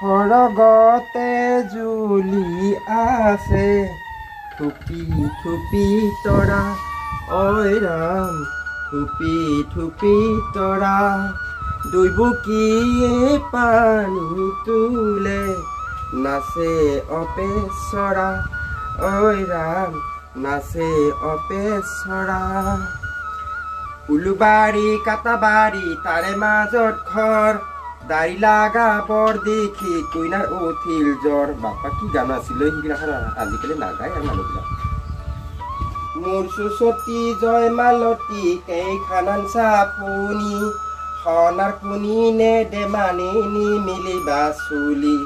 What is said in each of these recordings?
সৰগতে জুলি আছে থুপি থুপি তৰা ঐ ৰাম থুপি থুপি তৰা দুইবুকিয়ে পানী তুলে নাচে অপেচৰা ঐ ৰাম নাচে অপেচৰা উলুবাৰী কাটাবাৰী তাৰে মাজত ঘৰ দাড়ি লাগা বৰ দেখি কইনাৰ উঠিল জ্বৰ বাপা কি গান আছিলে সেইগিলাখান আজিকালি নাগায় আৰু মানুহবিলাক মোৰ সুচতী জয় মালতী কেইখানান চাপুনি সোণাৰ পুনি নে দেমানি নিমিলিবা চুলি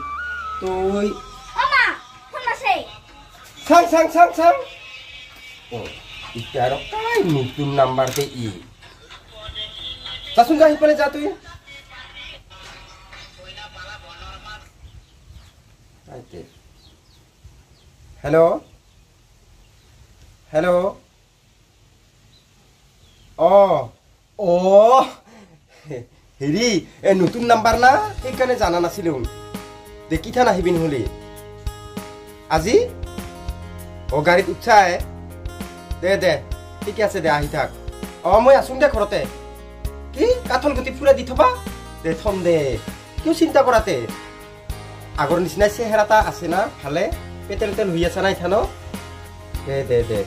তুই চাং চাং চাং চাং এতিয়া আৰু কাই নতুন নাম্বাৰ দে ই যাচোন যা সিফালে যা তুই হেল্ল' হেল্ল' হেৰি এই নতুন নাম্বাৰ না সেইকাৰণে জানা নাছিলোঁ দে কিঠান আহিবি নহ'লে আজি গাড়ীত উৎসাহে দে দে ঠিকে আছে দে আহি থাক মই আছোং দে ঘৰতে কি কাঠল গুটি ফুৰা দি থবা দে থম দে কিয় চিন্তা কৰাতে আগৰ নিচিনা চেহেৰা এটা আছে না ভালে পেটেল তেল হৈ আছে না ইথান দে দে দে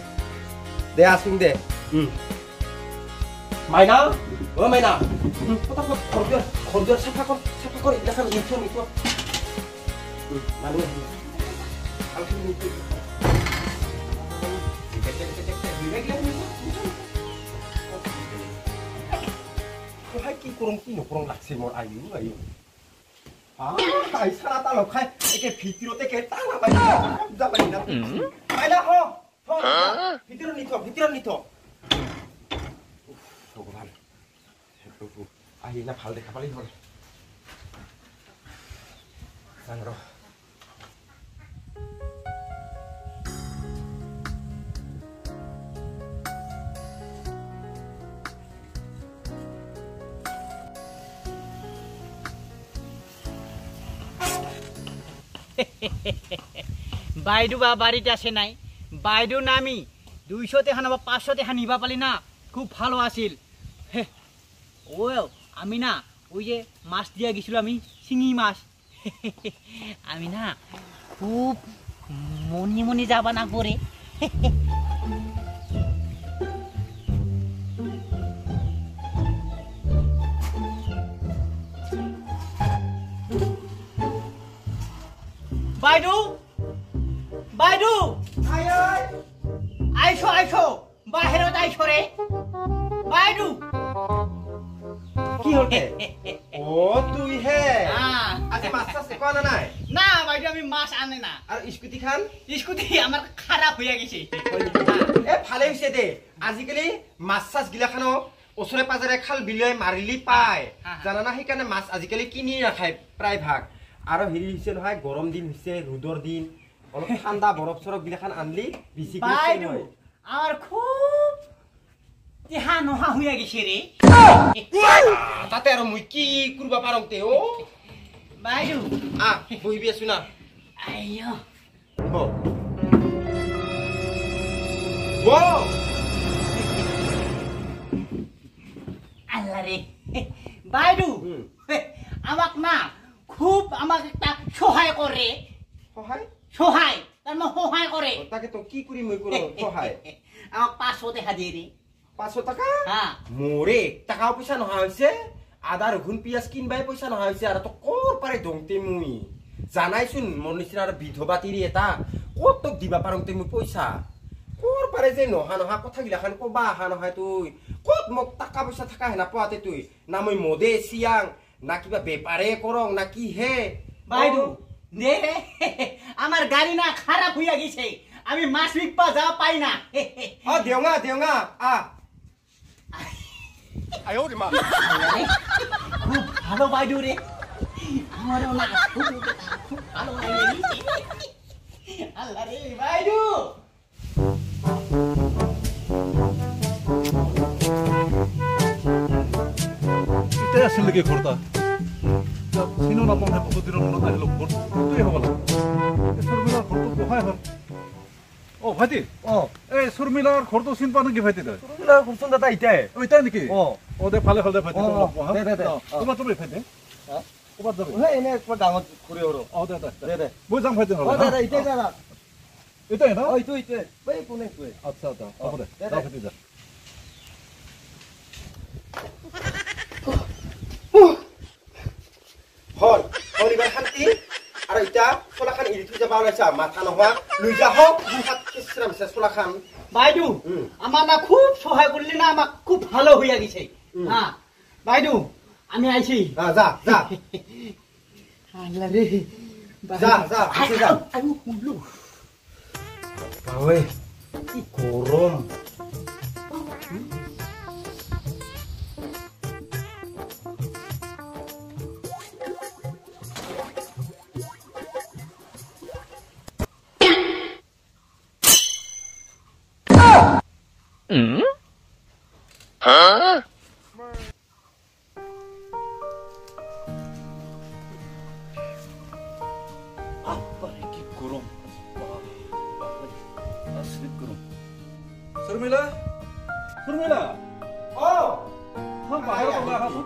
দে আছোং দে মাইনা মাইনা ফটাফট ঘৰ দুৱাৰ চাফা কৰ এইগিলাখান ইনফৰ্ম মানুহ কি কৰং কি নকৰং লাগছে মোৰ আয়ু আই সারা তা লখাই একে ভিতরতে কে টানা বাইনা যা বাইনা বাইনা হ ভিতর নিথ ভগবান প্রভু আহি না ভাল দেখা পালি হল সাংর বাইদু বা বাড়িতে আসে নাই বাইদু নামি 200 টাকা না 500 টাকা নিবা পালি না খুব ভালো আছিল ও আমি না ওই যে মাছ দিয়া গেছিল আমি শিঙি মাছ আমি না খুব মনি মনি যাবা না করে বাইদু বাইদু আইছো বাহিৰত আইছো ৰে বাইদু কি হতে তুই হে আজি মাছ আছে কোৱা নাই না বাইদু আমি মাছ আনে না আৰু স্কুটি আমাৰ খাৰাপ হৈ গৈছে ভালে হৈছে দে আজিকালি মাছ চাছ গিলাখান ওচৰে পাজৰে খাল বিলৈ মাৰিলি পায় জানা না সেইকাৰণে মাছ আজিকালি কিনি নাখায় প্ৰায় ভাগ আৰু হেৰি হৈছে নহয় গৰম দিন হৈছে ৰ'দৰ দিন অলপ ঠাণ্ডা বৰফ চৰফ গিলাখান আনলি বেছি হয় আমাৰ খুব দেহা নহা হৈ গৈছে ৰে তাতে আৰু মই কি কৰিব পাৰোঁ তে বাইদু বহিবি আছো না আইও আল্লাহ রে বাইদু আমাক না খুব আমাক একটা সহায় করে সহায় তার মানে সহায় করে তাকে তো কি করি মই করো সহায় আমাক 500 টাকা দিয়ে রে 500 টাকা মোরে টাকা পয়সা নহা হইছে আদা রগুন পিয়াজ কিনবাই পয়সা নহা হইছে আর তো কোর পারে দংতে মুই জানাইছুন মন নিচিনার বিধবাতিরি এটা কত তোক দিবা পারংতে মুই পয়সা কোর পারে যে নহা কথা গিলাখান কবা আহা নহয় তুই কত মোক টাকা পয়সা থাকা হেনা পাতে তুই না মই মদে সিয়াং না কিবা বেপারে করং না কি হে বাইদু দে আমার গাড়ি না খারাপ হইয়া গেছে আমি মাছ বিকপা যা পাই না দেওঙা আয়ো রে মা খুব ভালো বাইদু রে আমারও না খুব ভালো লাগে আল্লাহ রে বাইদু এটা আসলে কি করতা চিনো নাপাওঁ বহুত দিনৰ মনত আহিলোঁ ঘৰটোৱে হ'ব লাগে শৰ্মিলাৰ ঘৰটো বহাই হ'ল অ' ভাইটি এই শৰ্মিলাৰ ঘৰটো চিন পোৱা নেকি ভাইটি তই ঘৰচোন দাদা ইটাই ইটাই নেকি অ দে ভালে হ'ল দে ভাইটি ক'ৰবাত যাবি ভাইটি ক'ৰবাত যাবি এনে ডাঙৰ কৰি দে মই যাম ভাইটি ইটাই ন আচ্ছা হ'ব দে ভাইটি যা হল হলিবাৰ শান্তি আৰু এতিয়া চোলাখান এৰি থৈ যাব ওলাইছা মাথা নোহোৱা লৈ যা হওক চোলাখান বাইদেউ আমার না খুব সহায় করলি না আমার খুব ভালো হইয়া গেছে হ্যাঁ বাইদেউ আমি আইছি যা যা আল্লাহ রে যা যা আমি শুনলু বাবু কি গরম শৰ্মিলা শৰ্মিলা বাহিৰত ওলাই আহাচোন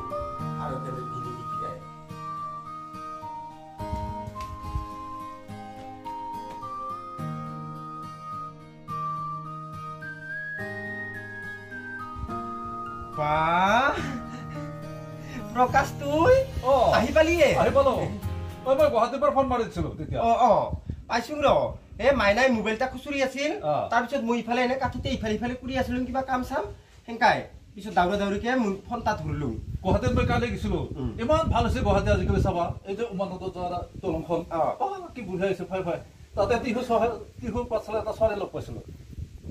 প্ৰকাশ তুই আহি পালিয়ে আহি পালো মই গুৱাহাটীৰ পৰা ফোন মাৰি দিছিলো তেতিয়া পাইছো ৰ এ মাইনাই মোবাইল এটা খুচুৰি আছিল তাৰপিছত মই ইফালে এনে কাঠিতে ইফালে কৰি আছিলো কিবা কাম চাম সেনেকাই পিছত দাউৰিকে ফোন তাত ধৰিলো গুৱাহাটীত মই কালি গৈছিলো ইমান ভাল হৈছে গুৱাহাটী আজিকালি চাবা এই যে উমানন্দ যোৱা দলংখন কি বুঢ়া হৈছে ফাই তাতে টিহু পাছফালে এটা ছোৱালী লগ পাইছিলো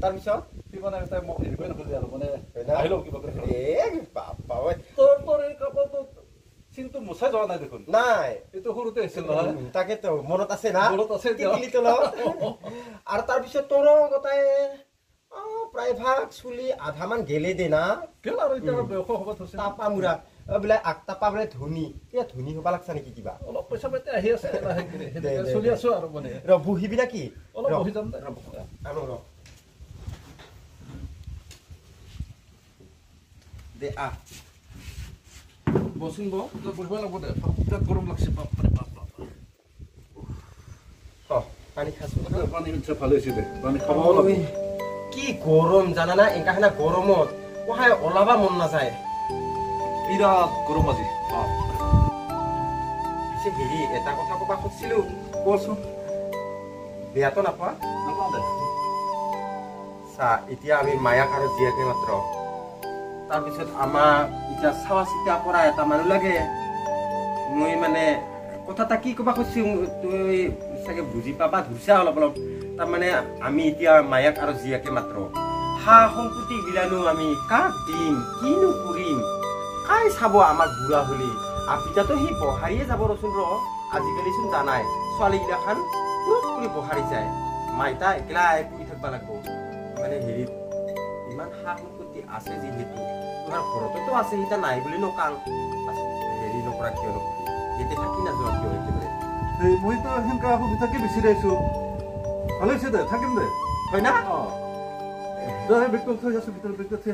তাৰপিছত সি মানে তাই মোক হেৰিবই নোখোজে আৰু মানে আহিলো কিবা তোৰ এই কাপোৰটো চিনটো মুচাই যোৱা নাই দেখোন নাই এইটো সৰুতে আছিল নহয় তাকেতো মনত আছে না মনত আছে আৰু তাৰপিছত তোৰো গোটাই প্ৰায় ভাগ চুলি আধামান গেলে দে না গেল আৰু এতিয়া বয়স হ'ব থৈছে তাপা মুৰা বোলে আগতাপা বোলে ধনী এতিয়া ধনী হবা লাগছা নেকি কিবা অলপ পইচা পাতি আহি আছে চলি আছো আৰু মানে ৰ বহিবি না কি অলপ বহি যাম দে আনো ৰ দে বচোন বহিব লাগিব দে বিৰাট গৰম লাগছে বাপৰে বাপ পানী খাইছো পানী ভালে হৈছে দে পানী খাব লাগিব কি গৰম জানানা একাখানা গৰমত কহাই ওলাবা মন নাযায় বিৰাট গৰম আজি পিছে হেৰি এটা কথা কবা খুজিছিলো কচোন বেয়াতো নাপোৱা নাপাওঁ দে চা এতিয়া আমি মায়াক আৰু জীয়াকে মাত্ৰ তাৰপিছত আমাৰ এতিয়া চাৱা চিতা কৰা এটা মানুহ লাগে মই মানে কথা এটা কি কবা খুজিছো তুই চাগে বুজি পাবা ধৰিছা অলপ তাৰমানে আমি এতিয়া মায়াক আৰু জীয়াকে মাত্ৰ হা সম্পত্তি গিলানো আমি কাক দিম কিনো কৰিম কাই চাব আমাক বুঢ়া হলি আপিতাতো সি বহাৰিয়ে যাব ৰচোন আজিকালি চোন জানাই ছোৱালীগিলাখান কৰি বহাৰি যায় মাইতা একলাই পৰি থাকিব লাগিব মানে হেৰিত ইমান সা সম্পত্তি আছে যিহেতু তোমাৰ ঘৰততো আছে সিতা নাই বুলি নকাং হেৰি নকৰা কিয় নকৰি এতিয়া থাকি নাযোৱা কিয় একেবাৰে মইতো সেনেকা সুবিধাকে বিচাৰি আছো ভালে হৈছে দে থাকিম দে হয় না সেই বেগটো থৈ আছো ভিতৰত বেগটো থৈ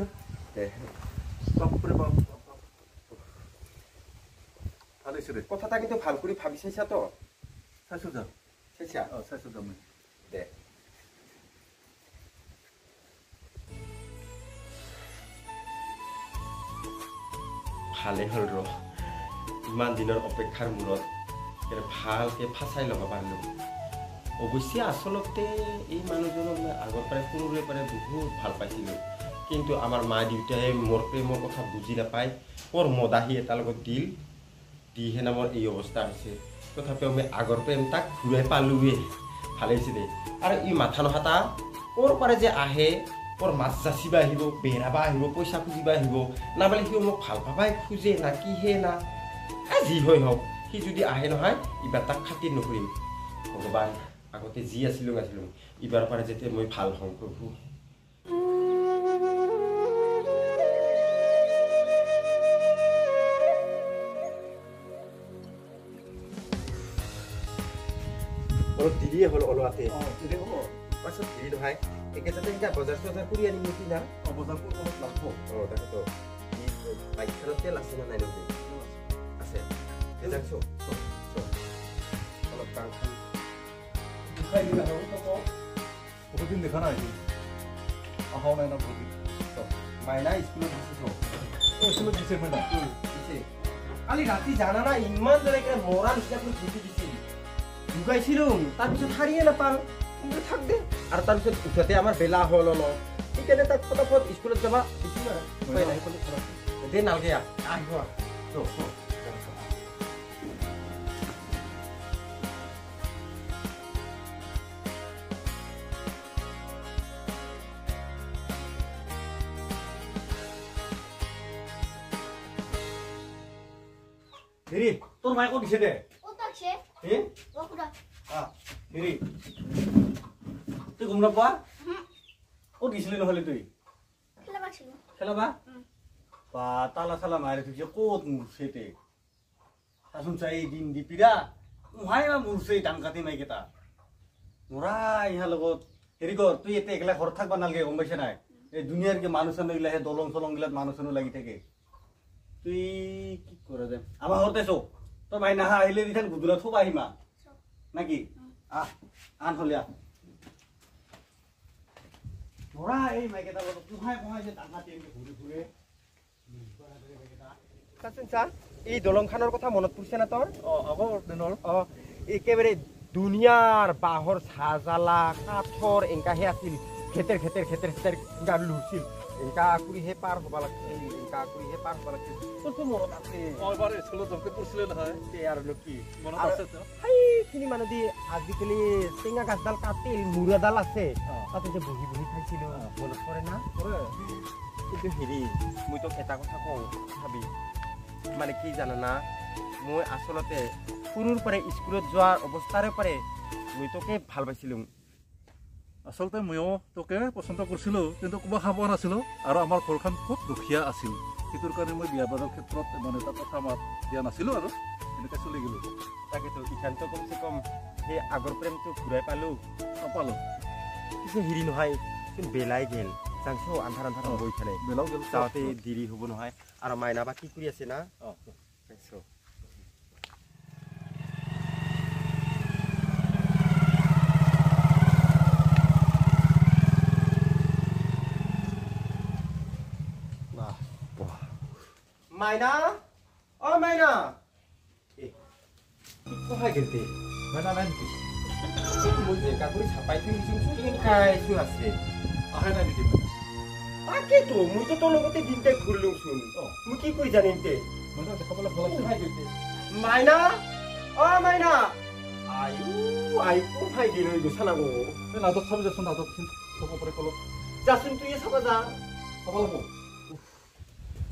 বাপৰে বাপ ভালে হৈছে দে কথা এটা কিন্তু ভাল কৰি ভাবি চাইছা তো চাইছো যা চাইছা চাইছো যা মই দে ভালে হ'ল ইমান দিনৰ অপেক্ষাৰ মূৰত ভালকে ফাঁচাই ল'ব পাৰিলো অৱশ্যে আচলতে এই মানুহজনক মই আগৰ পৰাই সৰুৰে পৰাই বহুত ভাল পাইছিলোঁ কিন্তু আমাৰ মা দেউতাই মোৰ প্ৰেমৰ কথা বুজি নাপায় বৰ মদাহী এটাৰ লগত দিহে মোৰ এই অৱস্থা হৈছে তথাপিও মই আগৰ প্ৰেম তাক ঘূৰাই পালোৱে ভালে হৈছে দে আৰু ই মাথা নহাতা ক'ৰ পাৰে যে আহে ওৰ মাছ যাচিবা আহিব বেৰাবা আহিব পইচা খুজিবা আহিব না বলে সি মোক ভাল পাবাই খুজে না কি হে না যি হয় হওক সি যদি আহে নহয় ইবাৰ তাক খাতিৰ নকৰিম ভগৱান আগতে যি আছিলো ইবাৰ পাৰে যাতে মই ভাল হওঁ প্ৰভু অলপ দেৰিয়ে হ'ল ওলোৱাতে দেৰি হ'ব পাছত দেৰি নহয় একেচাতে এতিয়া বজাৰ চজাৰ কৰি আনিম নেকি না বজাৰবোৰ অলপ লাগব তাকেতো বাইকখনত তেল আছে না নাই নেকি আছে যাইছো অলপ কাম খাই দিলে আৰু বহুত দিন দেখা নাই আহাও নাই না বহুত দিন মাইনা স্কুলত দিছো স্কুলত দিছে মাইনা কালি ৰাতি জানা না ইমান যেনেকে মৰা নিচিনা কৰি ধুতি দিছিল লুকাইছিলোঁ তাৰপিছত শাৰীয়ে নাপাওঁ কিন্তু থাক দে আৰু তাৰপিছত উঠোতে আমাৰ বেলা হ'ল অলপ সেইকাৰণে তাক ফটাফট স্কুলত যাবা দিছোঁ আৰু দে নালগে আহিব হেৰি তোৰ মায়ে ক'ত দিছে দে হে হেৰি তুই গম নাপোৱা ক'ত দিছিলি নহ'লে তুই খেলাবা বা তালা চালা মাৰি থৈছে ক'ত মূৰছে তে চাচোন চাই দিন দি পিৰা উহাই বা মূৰছে ধান কাটি মাইকেইটা নৰা ইহাৰ লগত হেৰি কৰ তুই এতিয়া একেলা ঘৰত থাকবা নালাগে গম পাইছে নাই এই দুনিয়াৰ কি মানুহ চানুহ গিলা সেই দলং চলং গিলাত মানুহ চানুহ লাগি থাকে তুই কি কৰা যায় আমাৰ ঘৰতে চৌ তই মাই নাহা আহিলে দিথান গুদুলা থব আহিমা নাকি আন হলিয়া নৰা এই মাইকেইটা লগত পুহাই পুহাই যে ধান কাটি ঘূৰি ঘূৰে এই দলংখনৰ কথা মনত পৰিছে না তোৰ আগৰ দিনৰ একেবাৰে দুনিয়াৰ বাঁহৰ চাজালা কাঠৰ এনেকাহে আছিল খেতেৰ খেতেৰ খেতেৰ খেতেৰ গাড়ী লুছিল এনেকা কৰিহে পাৰ হ'ব লাগিছিল এনেকা কৰিহে পাৰ হ'ব লাগিছিল তোৰতো মনত আছে এবাৰ স্কুলত জমকে পঢ়িছিলে নহয় আৰু কি মনত আছে সেইখিনি মানুহ দি আজিকালি টেঙা গাছডাল কাটিল মূৰাডাল আছে তাতে যে বহি বহি খাইছিলো মনত পৰে না কিন্তু হেৰি মই তোক এটা কথা কওঁ ভাবি মানে কি জানানা মই আচলতে সৰুৰ পৰাই স্কুলত যোৱাৰ অৱস্থাৰে পৰাই মই তোকে ভাল পাইছিলোঁ আচলতে ময়ো তোকে পচন্দ কৰিছিলোঁ কিন্তু ক'ব খাব নাছিলোঁ আৰু আমাৰ ঘৰখন খুব দুখীয়া আছিল সেইটোৰ কাৰণে মই বিয়া বাৰৰ ক্ষেত্ৰত ইমান এটা কথা আমাৰ দিয়া নাছিলোঁ আৰু এনেকৈ চলি গ'লোঁ তাকেতো ইখানটো কমচে কম সেই আগৰ প্ৰেমটো ঘূৰাই পালোঁ নাপালোঁ পিছে হেৰি নহয় কিন্তু বেলাই গেল জাংছো আন্ধাৰ আন্ধাৰ হ'ব ইফালে বেলাও গ'ল যাওঁতে দেৰি হ'ব নহয় আৰু মাইনা বা কি কৰি আছে না মাইনা মাইনা কোথায় গেলতে মাইনা নাই নেকি মই জেগা কৰি চাপাই থৈ দিছোঁ কেনেকাইছো আছে আহে নাই নেকি তাকেতো মইতো তোৰ লগতে দিনটাই ঘূৰিলোচোন মই কি কৰি জানিম তে মাইনা দেখাবলৈ ভাল আছে মাইনা মাইনা আয়ু আই কোথায় গেল ওই গোছা নাগো এই নাটক চাবি যাচোন নাটক চাব পাৰে কলক যাচোন তুই চাবা যা চাব লাগিব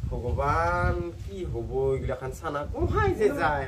ভগৱান কি হ'ব এইগিলাখান চানা কোথায় যে যায়